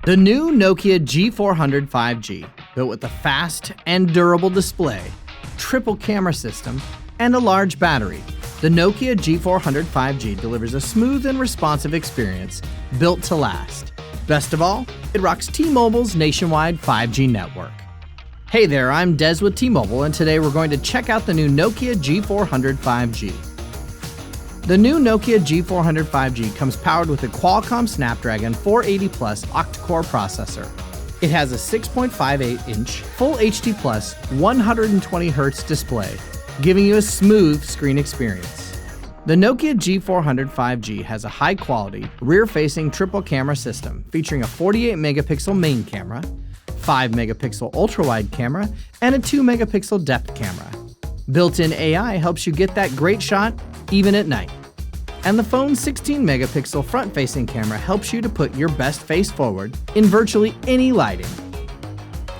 The new Nokia G400 5G, built with a fast and durable display, triple camera system, and a large battery, the Nokia G400 5G delivers a smooth and responsive experience built to last. Best of all, it rocks T-Mobile's nationwide 5G network. Hey there, I'm Des with T-Mobile, and today we're going to check out the new Nokia G400 5G. The new Nokia G400 5G comes powered with a Qualcomm Snapdragon 480 Plus Octa-core processor. It has a 6.58-inch Full HD Plus 120Hz display, giving you a smooth screen experience. The Nokia G400 5G has a high-quality, rear-facing triple camera system featuring a 48-megapixel main camera, 5-megapixel ultra-wide camera, and a 2-megapixel depth camera. Built-in AI helps you get that great shot even at night. And the phone's 16-megapixel front-facing camera helps you to put your best face forward in virtually any lighting.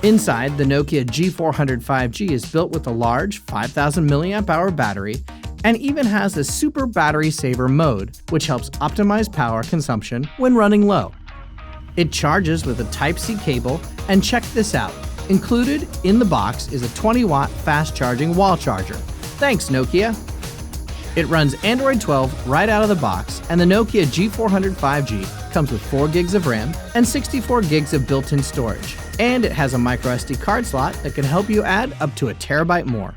Inside, the Nokia G400 5G is built with a large 5,000 mAh battery and even has a super battery saver mode, which helps optimize power consumption when running low. It charges with a Type-C cable, and check this out. Included in the box is a 20-watt fast-charging wall charger. Thanks, Nokia! It runs Android 12 right out of the box, and the Nokia G400 5G comes with 4 gigs of RAM and 64 gigs of built-in storage. And it has a microSD card slot that can help you add up to a terabyte more.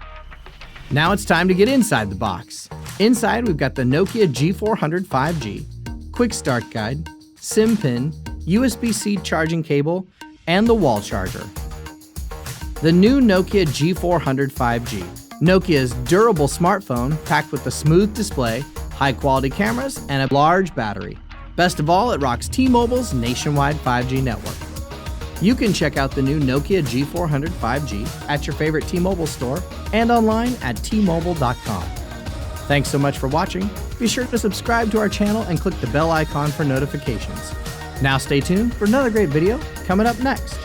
Now it's time to get inside the box. Inside, we've got the Nokia G400 5G, quick start guide, SIM pin, USB-C charging cable, and the wall charger. The new Nokia G400 5G. Nokia's durable smartphone packed with a smooth display, high-quality cameras, and a large battery. Best of all, it rocks T-Mobile's nationwide 5G network. You can check out the new Nokia G400 5G at your favorite T-Mobile store and online at tmobile.com. Thanks so much for watching. Be sure to subscribe to our channel and click the bell icon for notifications. Now stay tuned for another great video coming up next.